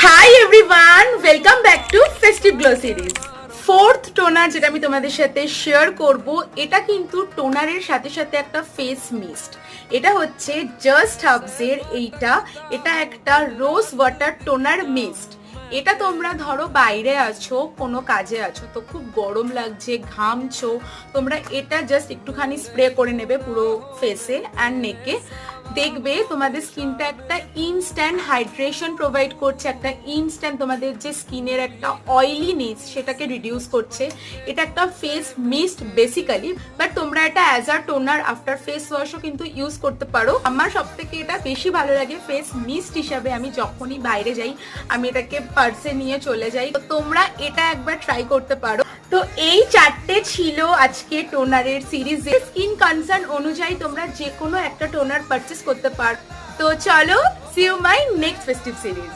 Hi everyone, welcome back to festive glow series. Fourth toner যেটা আমি তোমাদের সাথে শেয়ার করব, এটা কিন্তু টোনারের সাথে সাথে একটা ফেস মিস্ট। এটা হচ্ছে জাস্ট হাবসের এটা একটা রোজ ওয়াটার টোনার মিস্ট। এটা তোমরা ধরো বাইরে আছো, কোনো কাজে আছো, তো খুব গরম লাগছে, ঘামছো, তোমরা এটা জাস্ট একটুখানি স্প্রে করে নেবে পুরো ফেসে অ্যান্ড নেকে। দেখবে তোমাদের স্কিনটা একটা ইনস্ট্যান্ট হাইড্রেশন প্রোভাইড করছে, একটা ইনস্ট্যান্ট তোমাদের যে স্কিনের একটা অয়েলিনেস সেটাকে রিডিউস করছে। এটা একটা ফেস মিস্ট বেসিক্যালি, বাট তোমরা এটা as a toner after face ওয়াশও কিন্তু ইউজ করতে পারো। আমার সব থেকে এটা বেশি ভালো লাগে ফেস মিস্ট হিসাবে। আমি যখনই বাইরে যাই আমি এটাকে পার্সে নিয়ে চলে যাই, তো তোমরা এটা একবার ট্রাই করতে পারো। তো এই চারটে ছিল আজকে টোনারের সিরিজে। স্কিন কনসার্ন অনুযায়ী তোমরা যে কোনো একটা টোনার পারচেস করতে পারো। তো চলো, see you my next festive series.